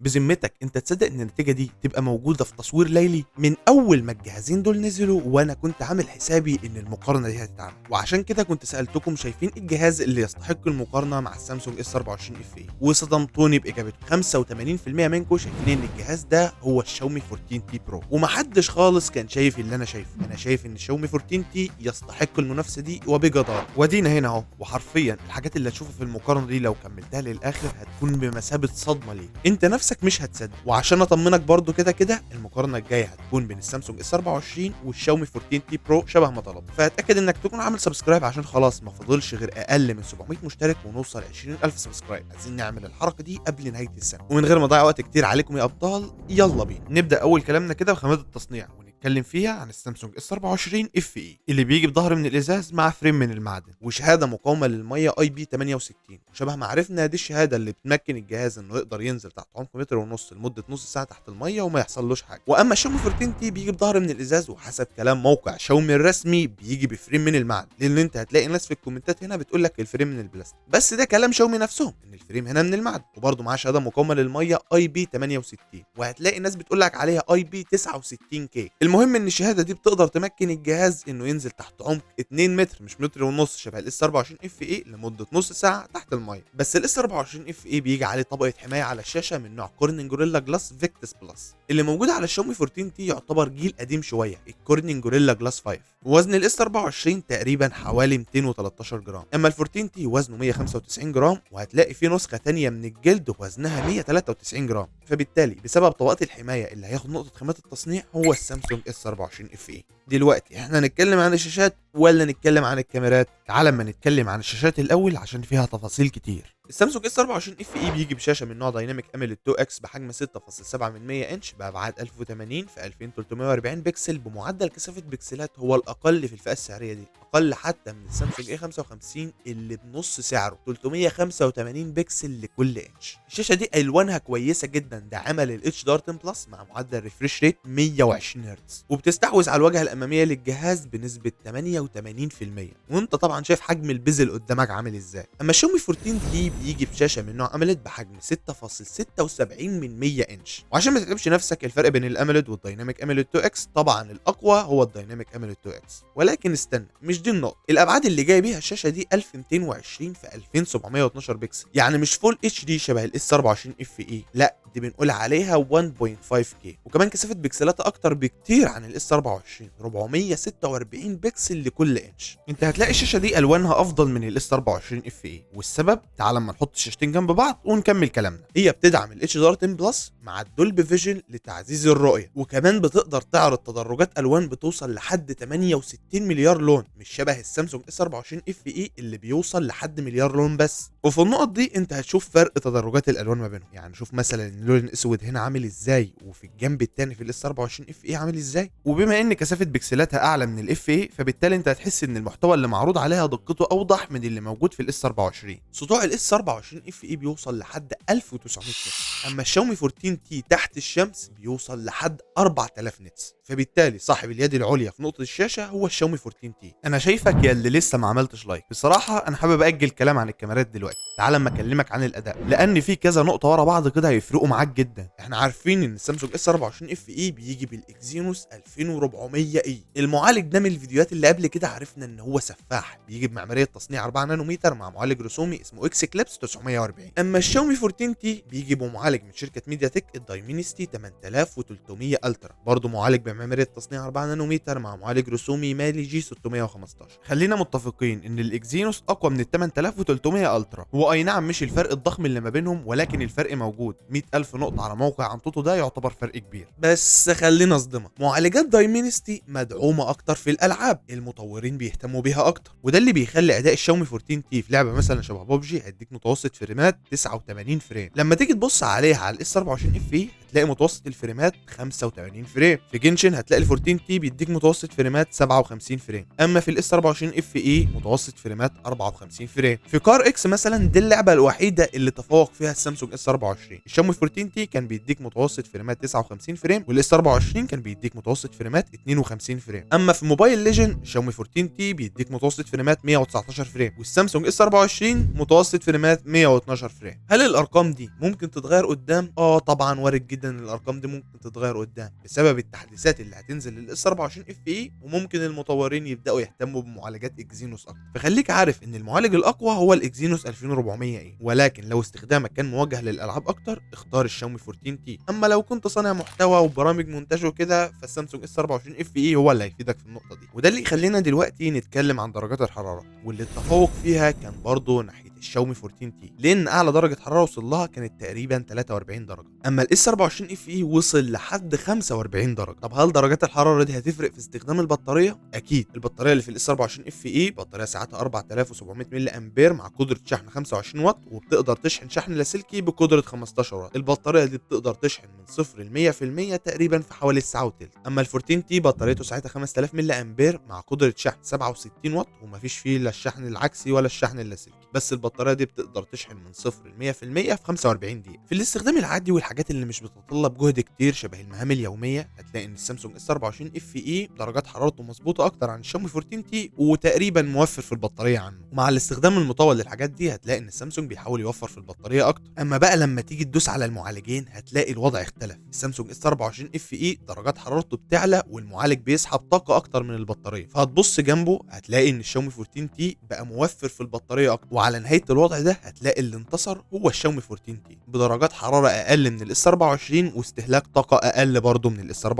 بذمتك انت تصدق ان النتيجه دي تبقى موجوده في تصوير ليلي من اول ما الجهازين دول نزلوا، وانا كنت عامل حسابي ان المقارنه دي هتتعمل، وعشان كده كنت سالتكم شايفين الجهاز اللي يستحق المقارنه مع السامسونج اس 24 اف اي، وصدمتوني باجابتكم. 85% منكم شايفين ان الجهاز ده هو الشاومي 14 تي برو، ومحدش خالص كان شايف اللي انا شايفه. انا شايف ان الشاومي 14 تي يستحق المنافسه دي وبجداره، ودينا هنا اهو. وحرفيا الحاجات اللي هتشوفها في المقارنه دي لو كملتها للاخر هتكون بمثابه صدمه ليك، انت نفسك مش هتصدق. وعشان اطمنك برضو كده المقارنه الجايه هتكون بين السامسونج اس 24 والشاومي 14 تي برو شبه ما طلبت، فاتاكد انك تكون عامل سبسكرايب عشان خلاص ما فاضلش غير اقل من 700 مشترك ونوصل 20000 سبسكرايب. عايزين نعمل الحركه دي قبل نهايه السنه، ومن غير ما اضيع وقت كتير عليكم يا ابطال يلا بينا نبدا اول كلامنا كده بخامات التصنيع، ونتكلم فيها عن السامسونج اس 24 اف اي اللي بيجي بظهر من الازاز مع فريم من المعدن وشهاده مقاومه للميه اي بي 68. وشبه ما عرفنا دي الشهاده اللي بتمكن الجهاز انه يقدر ينزل تحت عمق متر ونص لمده نص ساعه تحت الميه وما يحصلوش حاجه. واما الشاومي 14 تي بيجي بظهر من الازاز، وحسب كلام موقع شاومي الرسمي بيجي بفريم من المعدن، لان انت هتلاقي ناس في الكومنتات هنا بتقول لك الفريم من البلاستيك، بس ده كلام شاومي نفسهم ان الفريم هنا من المعدن، وبرده معاه شهاده مقاومه للميه اي بي 68، وهتلاقي ناس بتقول لك عليها اي بي 69 كي. المهم ان الشهاده دي بتقدر تمكن الجهاز انه ينزل تحت عمق 2 متر مش متر ونص شبه الاس 24 اف اي لمده نص ساعه تحت الميه. بس الاس 24 اف اي بيجي عليه طبقه حمايه على الشاشه من نوع كورنينج جوريلا جلاس فيكتس بلس. اللي موجود على الشاومي 14 تي يعتبر جيل قديم شويه، الكورنينج جوريلا جلاس 5. وزن الاس 24 تقريبا حوالي 213 جرام، اما ال 14 تي وزنه 195 جرام، وهتلاقي في نسخه ثانيه من الجلد وزنها 193 جرام. فبالتالي بسبب طبقات الحمايه اللي هياخد نقطه خامات التصنيع هو السامسونج اس 24 اف اي. دلوقتي احنا نتكلم عن الشاشات ولا نتكلم عن الكاميرات؟ تعال اما نتكلم عن الشاشات الاول عشان فيها تفاصيل كتير. السامسونج اس 24 اف اي بيجي بشاشه من نوع دايناميك اميليد 2 اكس بحجم 6.7 انش بابعاد 1080 في 2340 بكسل بمعدل كثافه بكسلات هو الاقل في الفئه السعريه دي، اقل حتى من السامسونج اي 55 اللي بنص سعره 385 بكسل لكل انش. الشاشه دي الوانها كويسه جدا، داعمه للاتش دي ار 10 بلس مع معدل ريفريش ريت 120 هرتز، وبتستحوذ على الواجهه الاماميه للجهاز بنسبه 88%، وانت طبعا شايف حجم البزل قدامك عامل ازاي. اما الشاومي 14 تي بيجي بشاشه من نوع اميليد بحجم 6.76 انش. وعشان ما تتعبش نفسك، الفرق بين الاميليد والدايناميك اميليد 2 اكس طبعا الاقوى هو الدايناميك اميليد 2 اكس، ولكن استنى مش دي النقطه. الابعاد اللي جايه بيها الشاشه دي 1220 في 2712 بكسل، يعني مش فول اتش دي شبه الاس 24 اف اي، لا دي بنقول عليها 1.5 كي، وكمان كثافه بكسلاتها اكتر بكتير عن الاس 24 446 بكسل لكل انش. انت هتلاقي الشاشه دي الوانها افضل من الاس 24 اف اي، والسبب تعال اما نحط الشاشتين جنب بعض ونكمل كلامنا. هي بتدعم الاتش دي ار 10 بلس مع الدولبي فيجن لتعزيز الرؤيه، وكمان بتقدر تعرض تدرجات الوان بتوصل لحد 68 مليار لون، مش شبه السامسونج اس 24 اف اي اللي بيوصل لحد مليار لون بس. وفي النقط دي انت هتشوف فرق تدرجات الالوان ما بينهم، يعني شوف مثلا اللون الاسود هنا عامل ازاي وفي الجنب الثاني في الاس 24 اف اي عامل ازاي. وبما ان كثافه بكسلاتها اعلى من الاف اي، فبالتالي انت هتحس ان المحتوى اللي معروض عليها دقته اوضح من اللي موجود في الاس 24. سطوع الاس 24 اف اي بيوصل لحد 1900 نتس، اما الشاومي 14 تي تحت الشمس بيوصل لحد 4000 نتس، فبالتالي صاحب اليد العليا في نقطه الشاشه هو الشاومي 14 تي. انا شايفك يا اللي لسه ما عملتش لايك. بصراحه انا حابب اجل الكلام عن الكاميرات دلوقتي، تعال اما اكلمك عن الاداء، لان في كذا نقطه ورا بعض كده هيفرقوا معاك جدا. احنا عارفين ان السامسونج اس 24 اف اي بيجي بالاكزينوس 2400 اي، المعالج ده من الفيديوهات اللي قبل كده عرفنا ان هو سفاح، بيجي بمعماريه تصنيع 4 نانومتر مع معالج رسومي اسمه اكس كليبس 940. اما الشاومي 14 تي بيجي بمعالج من شركه ميديا تك الدايمنستي 8300 الترا، برضه معالج بمعماريه تصنيع 4 نانومتر مع معالج رسومي مالي جي 615. خلينا متفقين ان الاكزينوس اقوى من ال 8300 الترا، هو اي نعم مش الفرق الضخم اللي ما بينهم، ولكن الفرق موجود. 100000 نقطه على موقع انطوتو ده يعتبر فرق كبير. بس خلينا اصدمك، معالجات دايمنستي مدعومه اكتر في الالعاب، المطورين بيهتموا بيها اكتر، وده اللي بيخلي اداء الشاومي 14 تي في لعبه مثلا شبه ببجي هيديك متوسط فريمات 89 فريم. لما تيجي تبص عليها على الاس 24 اف اي هتلاقي متوسط الفريمات 85 فريم، في جنشن هتلاقي ال 14 تي بيديك متوسط فريمات 57 فريم، اما في الاس 24 اف اي متوسط فريمات 54 فريم. في كار اكس مثلا دي اللعبه الوحيده اللي تفوق فيها السامسونج اس 24. الشاومي 14 تي كان بيديك متوسط فريمات 59 فريم، والاس 24 كان بيديك متوسط فريمات 52 فريم. اما في موبايل ليجن الشاومي 14 تي بيديك متوسط فريمات 119 فريم، والسامسونج اس 24 متوسط فريمات 112 فريم. هل الارقام دي ممكن تتغير قدام؟ طبعا وارد جدا ان الارقام دي ممكن تتغير قدام بسبب التحديثات اللي هتنزل للاس 24 اف اي، وممكن المطورين يبداوا يهتموا بمعالجات اكزينوس اكتر. فخليك عارف ان المعالج الاقوى هو الاكزينوس 2400 اي، ولكن لو استخدامك كان موجه للالعاب اكتر اختار الشاومي 14 تي. اما لو كنت صانع محتوى وبرامج مونتاج وكده فالسامسونج اس 24 اف اي هو اللي هيفيدك في النقطه دي. وده اللي يخلينا دلوقتي نتكلم عن درجات الحراره، واللي التفوق فيها كان برضه ناحيه الشاومي 14 تي، لان اعلى درجه حراره وصل لها كانت تقريبا 43 درجه، اما الاس 24 اف اي وصل لحد 45 درجه. طب هل درجات الحراره دي هتفرق في استخدام البطاريه؟ اكيد. البطاريه اللي في الاس 24 اف اي بطاريه ساعتها 4700 ملي امبير مع قدره شحن 25 واط، وبتقدر تشحن شحن لاسلكي بقدره 15 واط. البطاريه دي بتقدر تشحن من 0 ل 100% تقريبا في حوالي ساعه وتلت. اما ال 14 تي بطاريته ساعتها 5000 ملي امبير مع قدره شحن 67 واط، ومفيش فيه لا الشحن العكسي ولا الشحن اللاسلكي، بس البطاريه دي بتقدر تشحن من 0 ل 100% في 45 دقيقه. في الاستخدام العادي والحاجات اللي مش بتتطلب جهد كتير شبه المهام اليوميه هتلاقي ان السامسونج اس 24 اف اي درجات حرارته مظبوطه اكتر عن الشاومي 14 تي وتقريبا موفر في البطاريه عنه. ومع الاستخدام المطول للحاجات دي هتلاقي ان السامسونج بيحاول يوفر في البطاريه اكتر. اما بقى لما تيجي تدوس على المعالجين هتلاقي الوضع اختلف. السامسونج اس 24 اف اي درجات حرارته بتعلى والمعالج بيسحب طاقه اكتر من البطاريه، فهتبص جنبه هتلاقي ان الشاومي 14 تي بقى موفر في البطاريه اكتر. وعلى نهايه الوضع ده هتلاقي اللي انتصر هو الشاومي 14 تي بدرجات حراره اقل من الاس 24 واستهلاك طاقه اقل برضه من الاس 24،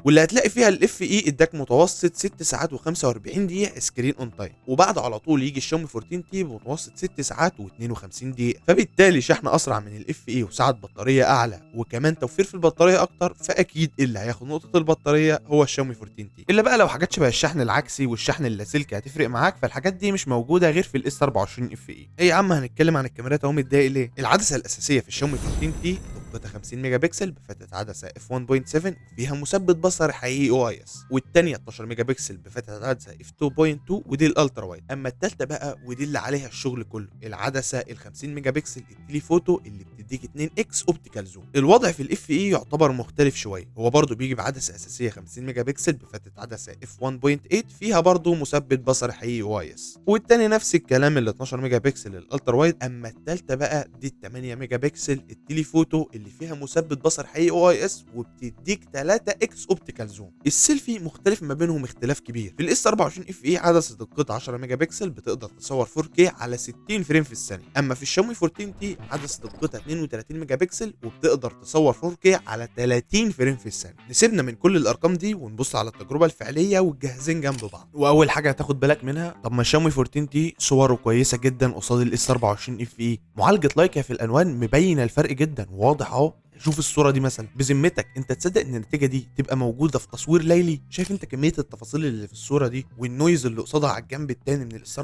واللي هتلاقي فيها الاف اي اداك متوسط 6 ساعات و45 دقيقه سكرين اون تايم، وبعده على طول يجي الشاومي 14 تي بمتوسط 6 ساعات و52 دقيقه. فبالتالي شحن اسرع من الاف اي وسعه بطاريه اعلى وكمان توفير في البطاريه اكتر، فاكيد اللي هياخد نقطه البطاريه هو الشاومي 14 تي. الا بقى لو حاجات شبه الشحن العكسي والشحن اللاسلكي هتفرق معاك، فالحاجات دي مش موجوده غير في الاس 24 اف اي. ايه يا عم هنتكلم عن الكاميرات اهو، متضايق ليه؟ العدسه الاساسيه في الشاومي 14 تي دقتها 50 ميجا بكسل بفتحه عدسه اف 1.7 وفيها مثبت بصري حقيقي او اي اس، والثانيه 12 ميجا بكسل بفتحه عدسه اف 2.2 ودي الالترا وايد. اما الثالثه بقى ودي اللي عليها الشغل كله، العدسه ال 50 ميجا بكسل التليفوتو اللي بتديك 2 اكس اوبتيكال زوم. الوضع في الاف اي يعتبر مختلف شويه، هو برضه بيجي بعدسه اساسيه 50 ميجا بكسل بفتحه عدسه اف 1.8 فيها برضه مثبت بصري حقيقي او اي اس، والثاني نفس الكلام ال 12 ميجا بكسل الالترا وايد. اما الثالثه بقى دي ال 8 ميجا بكسل التليفوتو اللي فيها مثبت بصر حقيقي او اي اس وبتديك 3 اكس اوبتيكال زوم. السيلفي مختلف ما بينهم اختلاف كبير. في الاس 24 اف اي عدسه القطع 10 ميجا بكسل بتقدر تصور 4K على 60 فريم في الثانيه، اما في الشاومي 14 تي عدسه القطع 32 ميجا بكسل وبتقدر تصور 4K على 30 فريم في الثانيه. نسيبنا من كل الارقام دي ونبص على التجربه الفعليه والجهازين جنب بعض. واول حاجه هتاخد بالك منها، طب ما الشاومي 14 تي صوره كويسه جدا قصاد الاس 24 اف اي، معالجه لايكا في الالوان مبينه الفرق جدا واضح اهو. شوف الصوره دي مثلا، بذمتك انت تصدق ان النتيجه دي تبقى موجوده في تصوير ليلي؟ شايف انت كميه التفاصيل اللي في الصوره دي والنويز اللي قصادها على الجنب الثاني من الاس 24؟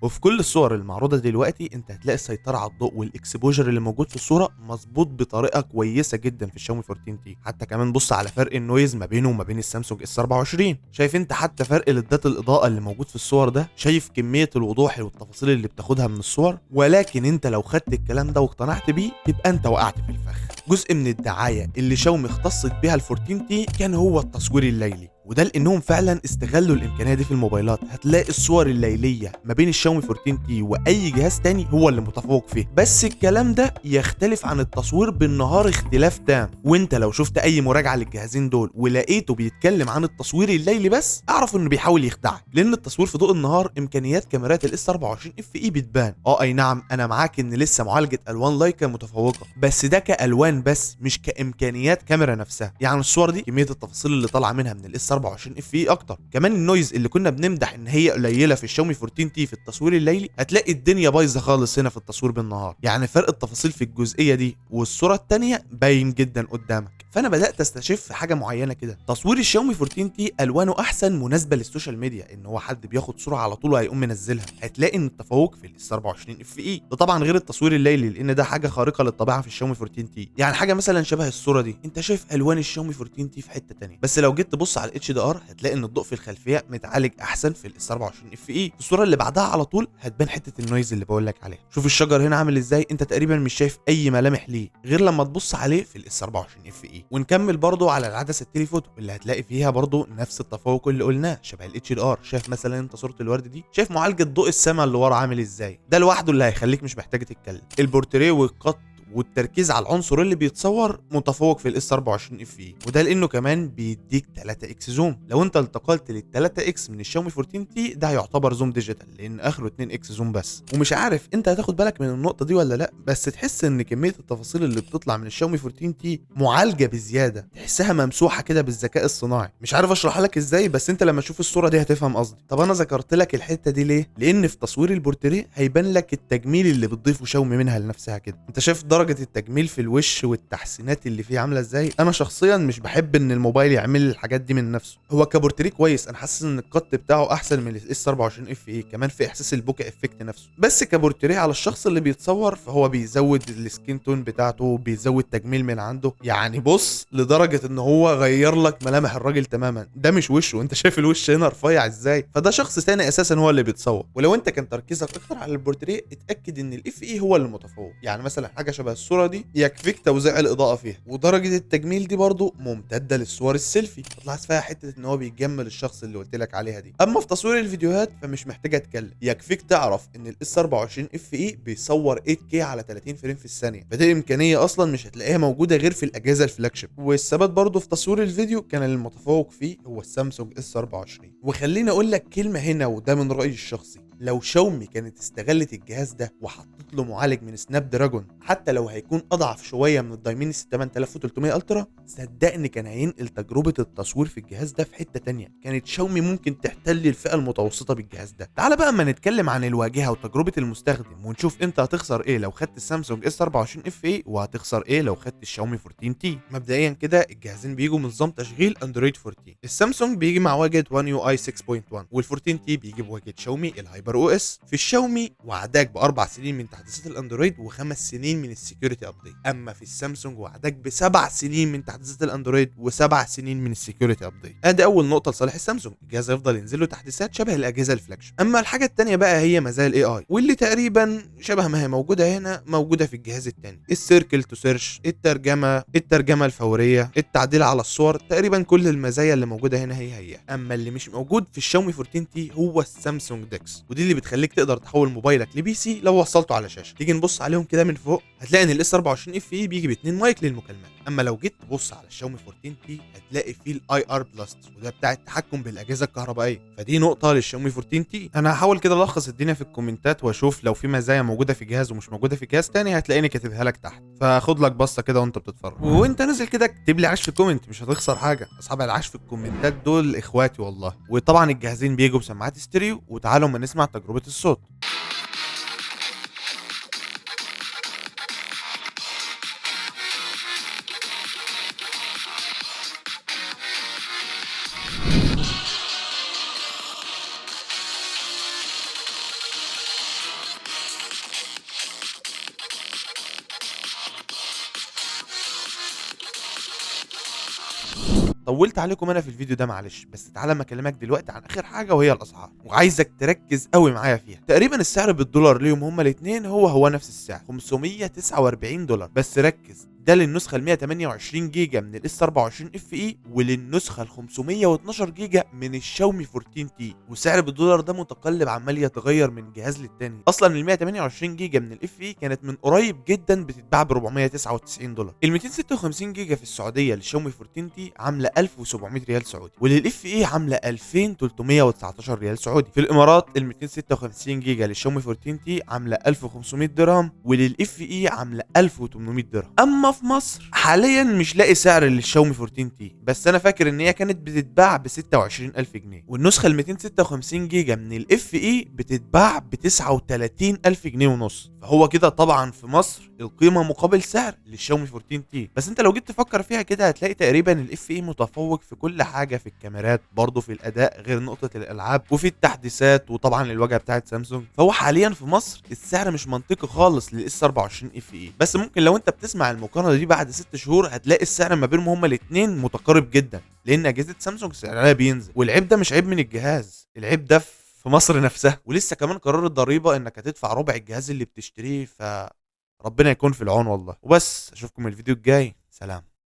وفي كل الصور المعروضه دلوقتي انت هتلاقي السيطره على الضوء والاكسبوجر اللي موجود في الصوره مظبوط بطريقه كويسه جدا في الشاومي 14 تي. حتى كمان بص على فرق النويز ما بينه وما بين السامسونج اس 24، شايف انت حتى فرق لدات الاضاءه اللي موجود في الصور ده؟ شايف كميه الوضوح والتفاصيل اللي بتاخدها من الصور؟ ولكن انت لو خدت الكلام ده واقتنعت بيه تبقى انت وقعت في الفخ. جزء من الدعايه اللي شاومي اختصت بيها ال 14 تي كان هو التصوير الليلي، وده لانهم فعلا استغلوا الامكانيه دي في الموبايلات. هتلاقي الصور الليليه ما بين الشاومي 14 تي واي جهاز تاني هو اللي متفوق فيه، بس الكلام ده يختلف عن التصوير بالنهار اختلاف تام. وانت لو شفت اي مراجعه للجهازين دول ولقيته بيتكلم عن التصوير الليلي بس اعرف انه بيحاول يخدعك، لان التصوير في ضوء النهار امكانيات كاميرات الاس 24 اف اي بتبان. اي نعم انا معاك ان لسه معالجه الوان لايكا متفوقه، بس ده كالوان بس مش كامكانيات كاميرا نفسها. يعني الصور دي كميه التفاصيل اللي طالعه منها من الاس 24 اف اي اكتر. كمان النويز اللي كنا بنمدح ان هي قليله في الشاومي 14 تي في التصوير الليلي، هتلاقي الدنيا بايظه خالص هنا في التصوير بالنهار. يعني فرق التفاصيل في الجزئيه دي والصوره الثانيه باين جدا قدامك. فانا بدات استشف حاجه معينه كده، تصوير الشاومي 14 تي الوانه احسن مناسبه للسوشيال ميديا، ان هو حد بياخد صوره على طول وهيقوم منزلها. هتلاقي ان التفوق في الاس 24 اف اي ده طبعا غير التصوير الليلي، لان ده حاجه خارقه للطبيعه في الشاومي 14 تي. يعني حاجه مثلا شبه الصوره دي، انت شايف الوان الشاومي 14 تي في حته ثانيه، بس لو جيت تبص على الاتش دي ار هتلاقي ان الضوء في الخلفيه متعالج احسن في الاس 24 اف اي. الصوره اللي بعدها على طول هتبان حته النويز اللي بقول لك عليها. شوف الشجر هنا عامل ازاي، انت تقريبا مش شايف اي ملامح ليه غير لما تبص عليه في الاس 24 اف اي. ونكمل برضو على العدسه التليفوتو اللي هتلاقي فيها برضو نفس التفوق اللي قلناه شبه الاتش دي ار. شايف مثلا انت صوره الورد دي، شايف معالجه ضوء السماء اللي ورا عامل ازاي، ده لوحده اللي هيخليك مش محتاج تتكلم. البورتريه والقط والتركيز على العنصر اللي بيتصور متفوق في الاس 24 اف اي، وده لانه كمان بيديك 3 اكس زوم. لو انت التقلت لل 3 اكس من الشاومي 14 تي ده هيعتبر زوم ديجيتال، لان اخره 2 اكس زوم بس. ومش عارف انت هتاخد بالك من النقطه دي ولا لا، بس تحس ان كميه التفاصيل اللي بتطلع من الشاومي 14 تي معالجه بزياده، تحسها ممسوحه كده بالذكاء الصناعي. مش عارف اشرحها لك ازاي، بس انت لما تشوف الصوره دي هتفهم قصدي. طب انا ذكرت لك الحته دي ليه؟ لان في تصوير البورتريه هيبان لك التجميل اللي بتضيفه شاومي منها لنفسها كده. انت شايف درجه التجميل في الوش والتحسينات اللي فيه عامله ازاي. انا شخصيا مش بحب ان الموبايل يعمل لي الحاجات دي من نفسه. هو كبورتريه كويس، انا حاسس ان القط بتاعه احسن من الاس 24 اف اي، كمان في احساس البوكا افكت نفسه. بس كبورتريه على الشخص اللي بيتصور فهو بيزود السكين تون بتاعته، بيزود تجميل من عنده. يعني بص لدرجه ان هو غير لك ملامح الراجل تماما. ده مش وشه، انت شايف الوش هنا رفيع ازاي، فده شخص ثاني اساسا هو اللي بيتصور. ولو انت كان تركيزك اكتر على البورتريه اتاكد ان الاف اي هو اللي متفوق. يعني مثلا حاجه شبه الصوره دي يكفيك توزيع الاضاءه فيها، ودرجه التجميل دي برضو ممتده للصور السيلفي، تلاحظ فيها حته ان هو بيجمل الشخص اللي قلت لك عليها دي. اما في تصوير الفيديوهات فمش محتاج اتكلم، يكفيك تعرف ان الاس 24 اف اي بيصور 8K على 30 فريم في الثانيه، فدي امكانيه اصلا مش هتلاقيها موجوده غير في الاجهزه الفلاج شيب. والثبات برضو في تصوير الفيديو كان المتفوق فيه هو السامسونج اس 24. وخليني اقول لك كلمه هنا وده من رايي الشخصي، لو شاومي كانت استغلت الجهاز ده وحطت له معالج من سناب دراجون، حتى لو هيكون اضعف شويه من الدايمنسي 8300 الترا، صدقني كان هينقل تجربه التصوير في الجهاز ده في حته تانية. كانت شاومي ممكن تحتل الفئه المتوسطه بالجهاز ده. تعال بقى اما نتكلم عن الواجهه وتجربه المستخدم، ونشوف انت هتخسر ايه لو خدت السامسونج اس 24 اف اي وهتخسر ايه لو خدت الشاومي 14 تي. مبدئيا كده الجهازين بيجوا من نظام تشغيل اندرويد 14. السامسونج بيجي مع واجهه وان يو اي 6.1، وال14 تي بيجي بواجهه شاومي الهايبر او اس. في الشاومي وعداك ب4 سنين من تحديثات الاندرويد و5 سنين من السكيورتي ابديت، اما في السامسونج وعداك ب7 سنين من تحديثات الاندرويد و7 سنين من السكيورتي ابديت. ادي اول نقطه لصالح السامسونج، الجهاز هيفضل ينزل له تحديثات شبه الاجهزه الفلاج شيب. اما الحاجه الثانيه بقى هي مزايا الاي اي، واللي تقريبا شبه ما هي موجوده هنا موجوده في الجهاز الثاني. السيركل تو سيرش، الترجمه الفوريه، التعديل على الصور، تقريبا كل المزايا اللي موجوده هنا هي. اما اللي مش موجود في الشاومي 14 تي هو السامسونج ديكس، ودي اللي بتخليك تقدر تحول موبايلك لبي سي لو وصلته على شاشه. تيجي نبص عليهم كده من فوق هتلاقي ان الاس 24 اف اي بيجي ب2 مايك للمكالمات. اما لو جيت تبص على الشاومي 14 تي هتلاقي فيه الاي ار بلس، وده بتاع التحكم بالاجهزه الكهربائيه، فدي نقطه للشاومي 14 تي. انا هحاول كده الخص الدنيا في الكومنتات واشوف لو في مزايا موجوده في جهاز ومش موجوده في جهاز تاني، هتلاقيني كاتبها لك تحت، فخد لك بصه كده وانت بتتفرج. وانت نازل كده اكتب لي عاش في الكومنت، مش هتخسر حاجه. اصحاب العاش في الكومنتات دول اخواتي والله. وطبعا الجهازين بيجوا بسماعات ستيريو، وتعالوا ما نسمع تجربه الصوت. طولت عليكم انا في الفيديو ده معلش، بس تعالى ما اكلمك دلوقتي عن اخر حاجه وهي الاسعار، وعايزك تركز قوي معايا فيها. تقريبا السعر بالدولار ليهم هما الاثنين هو نفس السعر 549 دولار، بس ركز ده للنسخه ال 128 جيجا من الاس 24 اف اي، وللنسخه ال 512 جيجا من الشاومي 14 تي. وسعر بالدولار ده متقلب عمال يتغير من جهاز للتاني. اصلا ال 128 جيجا من الاف اي كانت من قريب جدا بتتباع ب 499 دولار. ال 256 جيجا في السعوديه للشاومي 14 تي عامله 1700 ريال سعودي، وللاف اي عامله 2319 ريال سعودي. في الامارات ال 256 جيجا للشاومي 14 تي عامله 1500 درهم، وللاف اي عامله 1800 درهم. اما في في مصر حاليا مش لاقي سعر للشاومي 14 تي، بس انا فاكر ان هي كانت بتتباع ب 26000 جنيه، والنسخه ال 256 جيجا من الاف اي بتتباع ب 39000 جنيه ونص. فهو كده طبعا في مصر القيمه مقابل سعر للشاومي 14 تي. بس انت لو جيت تفكر فيها كده هتلاقي تقريبا الاف اي متفوق في كل حاجه، في الكاميرات برضه، في الاداء غير نقطه الالعاب، وفي التحديثات، وطبعا الواجهه بتاعت سامسونج. فهو حاليا في مصر السعر مش منطقي خالص للاس 24 اف اي. بس ممكن لو انت بتسمع المقارنه دي بعد 6 شهور هتلاقي السعر ما بينهم هما الاثنين متقارب جدا، لان اجهزه سامسونج سعرها بينزل. والعيب ده مش عيب من الجهاز، العيب ده في مصر نفسها. ولسه كمان قرار الضريبه انك هتدفع ربع الجهاز اللي بتشتريه، فربنا يكون في العون والله. وبس، اشوفكم الفيديو الجاي، سلام.